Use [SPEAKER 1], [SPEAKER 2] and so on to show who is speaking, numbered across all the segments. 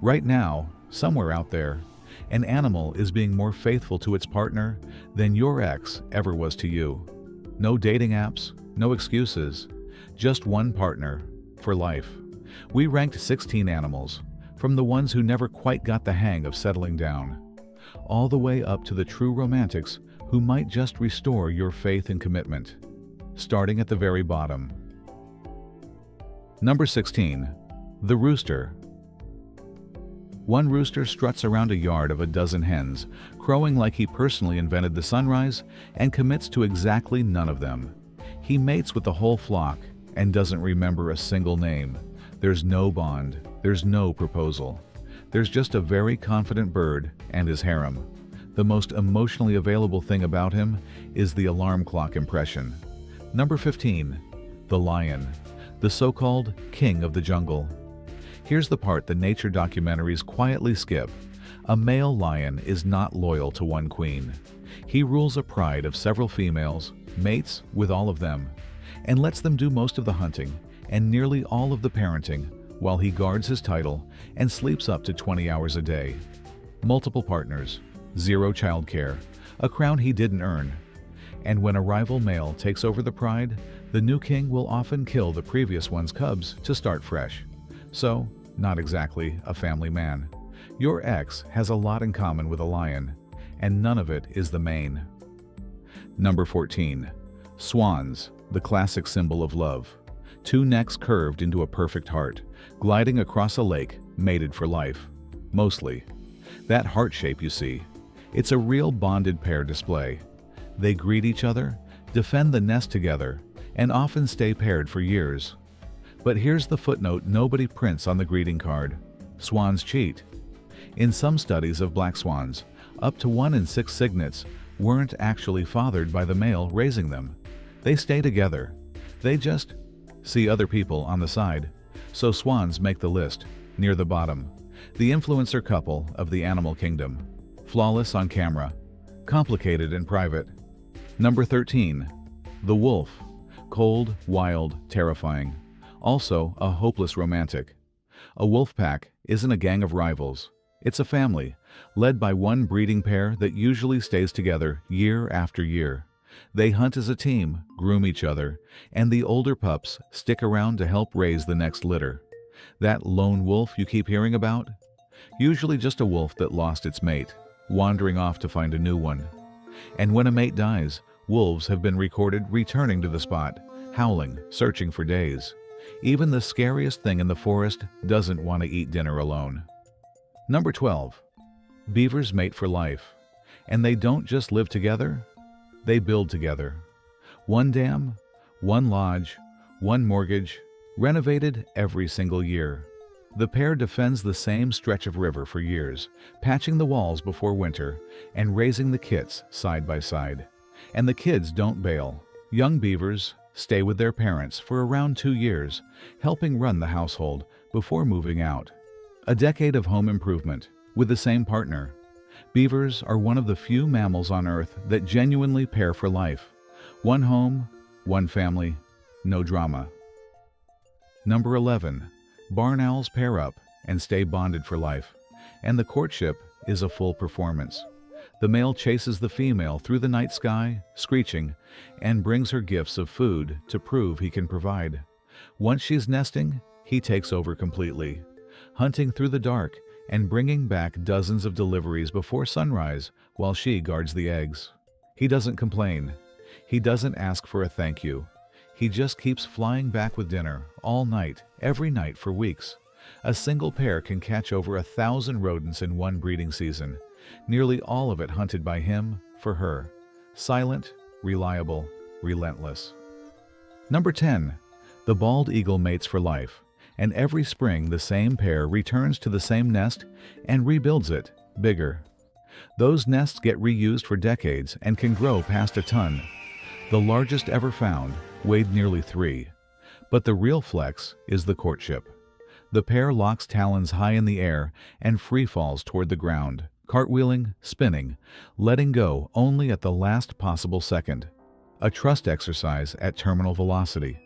[SPEAKER 1] Right now, somewhere out there, an animal is being more faithful to its partner than your ex ever was to you. No dating apps, no excuses, just one partner for life. We ranked 16 animals, from the ones who never quite got the hang of settling down, all the way up to the true romantics who might just restore your faith and commitment. Starting at the very bottom. Number 16. The Rooster. One rooster struts around a yard of a dozen hens, crowing like he personally invented the sunrise and commits to exactly none of them. He mates with the whole flock and doesn't remember a single name. There's no bond, there's no proposal. There's just a very confident bird and his harem. The most emotionally available thing about him is the alarm clock impression. Number 15. The Lion, the so-called king of the jungle. Here's the part the nature documentaries quietly skip. A male lion is not loyal to one queen. He rules a pride of several females, mates with all of them, and lets them do most of the hunting and nearly all of the parenting while he guards his title and sleeps up to 20 hours a day. Multiple partners, zero childcare, a crown he didn't earn. And when a rival male takes over the pride, the new king will often kill the previous one's cubs to start fresh. So, not exactly a family man. Your ex has a lot in common with a lion, and none of it is the mane. Number 14. Swans, the classic symbol of love. Two necks curved into a perfect heart, gliding across a lake, mated for life. Mostly. That heart shape you see, it's a real bonded pair display. They greet each other, defend the nest together, and often stay paired for years. But here's the footnote nobody prints on the greeting card. Swans cheat. In some studies of black swans, up to 1 in 6 cygnets weren't actually fathered by the male raising them. They stay together. They just see other people on the side. So swans make the list, near the bottom. The influencer couple of the animal kingdom. Flawless on camera, complicated in private. Number 13. The wolf. Cold, wild, terrifying. Also a hopeless romantic. A wolf pack isn't a gang of rivals. It's a family, led by one breeding pair that usually stays together year after year. They hunt as a team, groom each other, and the older pups stick around to help raise the next litter. That lone wolf you keep hearing about? Usually just a wolf that lost its mate, wandering off to find a new one. And when a mate dies, wolves have been recorded returning to the spot, howling, searching for days. Even the scariest thing in the forest doesn't want to eat dinner alone. Number 12. Beavers mate for life. And they don't just live together, they build together. One dam, one lodge, one mortgage, renovated every single year. The pair defends the same stretch of river for years, patching the walls before winter and raising the kits side by side. And the kids don't bail. Young beavers stay with their parents for around 2 years, helping run the household before moving out. A decade of home improvement with the same partner. Beavers are one of the few mammals on Earth that genuinely pair for life. One home, one family, no drama. Number 11. Barn owls pair up and stay bonded for life, and the courtship is a full performance. The male chases the female through the night sky, screeching, and brings her gifts of food to prove he can provide. Once she's nesting, he takes over completely, hunting through the dark and bringing back dozens of deliveries before sunrise while she guards the eggs. He doesn't complain. He doesn't ask for a thank you. He just keeps flying back with dinner all night, every night for weeks. A single pair can catch over 1,000 rodents in one breeding season, nearly all of it hunted by him for her. Silent, reliable, relentless. Number 10. The bald eagle mates for life, and every spring the same pair returns to the same nest and rebuilds it, bigger. Those nests get reused for decades and can grow past a ton. The largest ever found weighed nearly 3. But the real flex is the courtship. The pair locks talons high in the air and free falls toward the ground, cartwheeling, spinning, letting go only at the last possible second. A trust exercise at terminal velocity.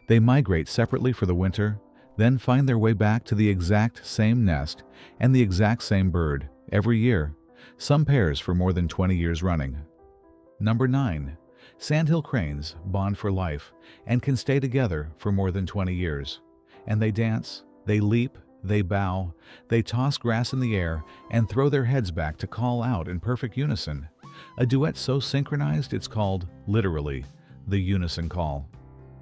[SPEAKER 1] They migrate separately for the winter, then find their way back to the exact same nest and the exact same bird every year, some pairs for more than 20 years running. Number 9. Sandhill Cranes bond for life and can stay together for more than 20 years. And they dance, they leap, they bow, they toss grass in the air and throw their heads back to call out in perfect unison. A duet so synchronized it's called, literally, the unison call.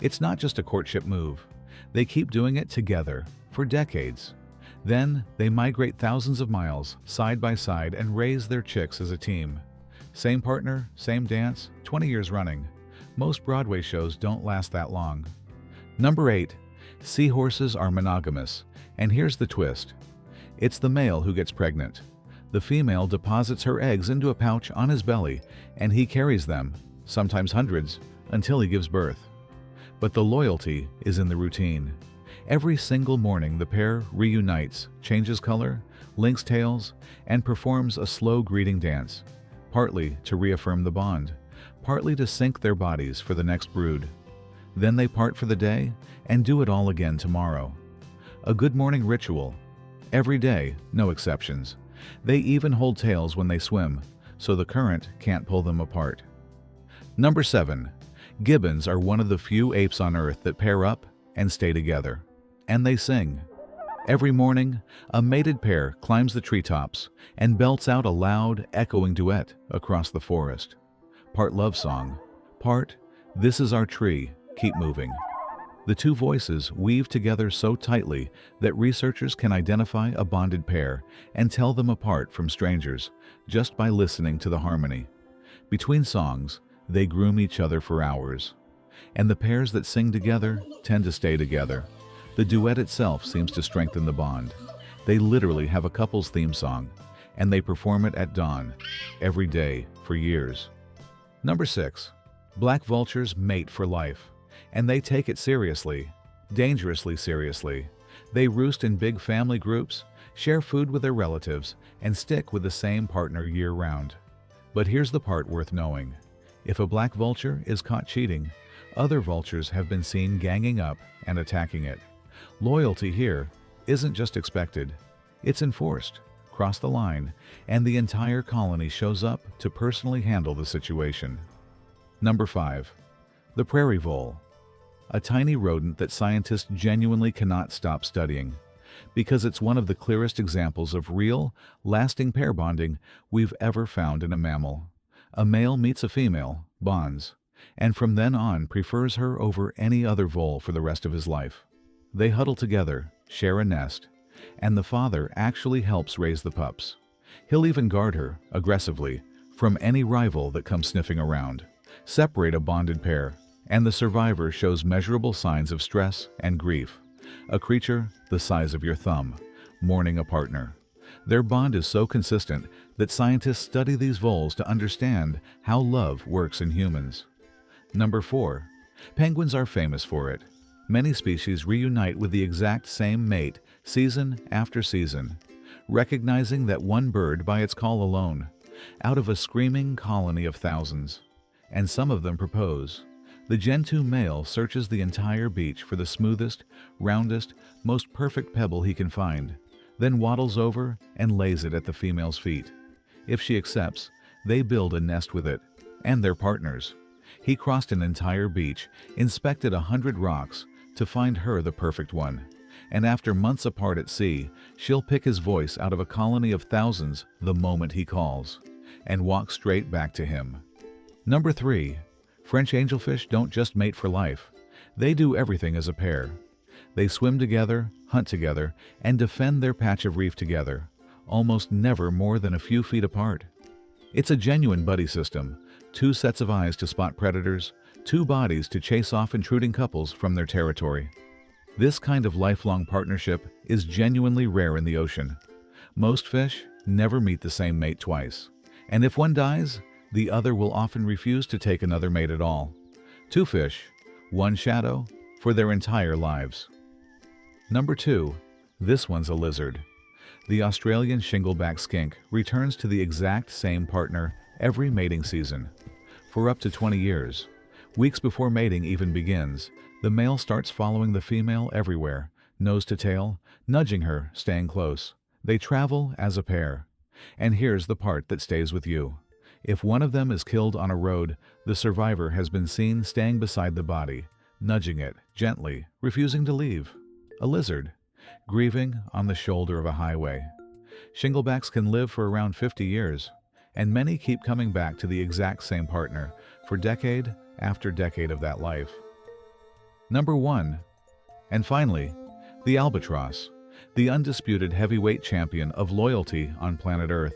[SPEAKER 1] It's not just a courtship move. They keep doing it together for decades. Then they migrate thousands of miles side by side and raise their chicks as a team. Same partner, same dance, 20 years running. Most Broadway shows don't last that long. Number 8. Seahorses are monogamous, and here's the twist. It's the male who gets pregnant. The female deposits her eggs into a pouch on his belly, and he carries them, sometimes hundreds, until he gives birth. But the loyalty is in the routine. Every single morning the pair reunites, changes color, links tails, and performs a slow greeting dance, partly to reaffirm the bond, partly to sync their bodies for the next brood. Then they part for the day and do it all again tomorrow. A good morning ritual. Every day, no exceptions. They even hold tails when they swim, so the current can't pull them apart. Number 7. Gibbons are one of the few apes on Earth that pair up and stay together. And they sing. Every morning, a mated pair climbs the treetops and belts out a loud, echoing duet across the forest. Part love song, part, "This is our tree, keep moving." The two voices weave together so tightly that researchers can identify a bonded pair and tell them apart from strangers just by listening to the harmony. Between songs, they groom each other for hours. And the pairs that sing together tend to stay together. The duet itself seems to strengthen the bond. They literally have a couple's theme song, and they perform it at dawn, every day, for years. Number 6. Black vultures mate for life, and they take it seriously, dangerously seriously. They roost in big family groups, share food with their relatives, and stick with the same partner year-round. But here's the part worth knowing. If a black vulture is caught cheating, other vultures have been seen ganging up and attacking it. Loyalty here isn't just expected, it's enforced, cross the line, and the entire colony shows up to personally handle the situation. Number 5. The Prairie Vole. A tiny rodent that scientists genuinely cannot stop studying, because it's one of the clearest examples of real, lasting pair bonding we've ever found in a mammal. A male meets a female, bonds, and from then on prefers her over any other vole for the rest of his life. They huddle together, share a nest, and the father actually helps raise the pups. He'll even guard her, aggressively, from any rival that comes sniffing around. Separate a bonded pair, and the survivor shows measurable signs of stress and grief. A creature the size of your thumb, mourning a partner. Their bond is so consistent that scientists study these voles to understand how love works in humans. Number 4. Penguins are famous for it. Many species reunite with the exact same mate season after season, recognizing that one bird by its call alone, out of a screaming colony of thousands. And some of them propose. The Gentoo male searches the entire beach for the smoothest, roundest, most perfect pebble he can find, then waddles over and lays it at the female's feet. If she accepts, they build a nest with it, and their partners. He crossed an entire beach, inspected 100 rocks, to find her the perfect one. And after months apart at sea, she'll pick his voice out of a colony of thousands the moment he calls, and walk straight back to him. Number 3. French angelfish don't just mate for life. They do everything as a pair. They swim together, hunt together, and defend their patch of reef together, almost never more than a few feet apart. It's a genuine buddy system, 2 sets of eyes to spot predators, 2 bodies to chase off intruding couples from their territory. This kind of lifelong partnership is genuinely rare in the ocean. Most fish never meet the same mate twice, and if one dies, the other will often refuse to take another mate at all. 2 fish, 1 shadow, for their entire lives. Number 2. This one's a lizard. The Australian Shingleback Skink returns to the exact same partner every mating season. For up to 20 years, weeks before mating even begins, the male starts following the female everywhere, nose to tail, nudging her, staying close. They travel as a pair. And here's the part that stays with you. If one of them is killed on a road, the survivor has been seen staying beside the body, nudging it gently, refusing to leave. A lizard, grieving on the shoulder of a highway. Shinglebacks can live for around 50 years, and many keep coming back to the exact same partner for decade after decade of that life. Number 1. And finally, the albatross, the undisputed heavyweight champion of loyalty on planet Earth.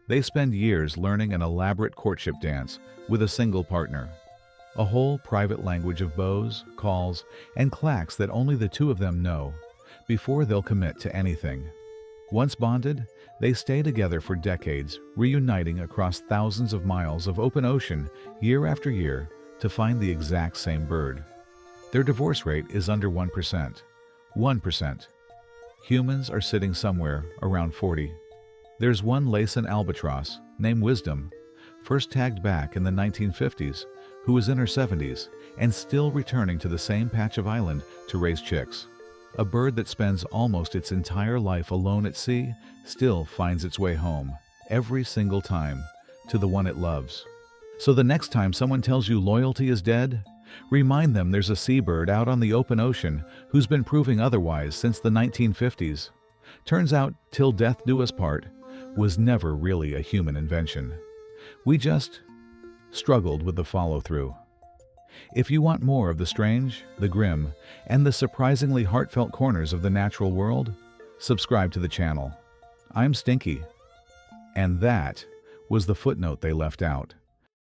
[SPEAKER 1] They spend years learning an elaborate courtship dance with a single partner, a whole private language of bows, calls, and clacks that only the two of them know, before they'll commit to anything. Once bonded, they stay together for decades, reuniting across thousands of miles of open ocean year after year to find the exact same bird. Their divorce rate is under 1%. 1%. Humans are sitting somewhere around 40. There's one Laysan albatross, named Wisdom, first tagged back in the 1950s, who is in her 70s and still returning to the same patch of island to raise chicks. A bird that spends almost its entire life alone at sea still finds its way home, every single time, to the one it loves. So the next time someone tells you loyalty is dead, remind them there's a seabird out on the open ocean who's been proving otherwise since the 1950s. Turns out, Till Death Do Us Part was never really a human invention. We just struggled with the follow-through. If you want more of the strange, the grim, and the surprisingly heartfelt corners of the natural world, subscribe to the channel. I'm Stinky, and that was the footnote they left out.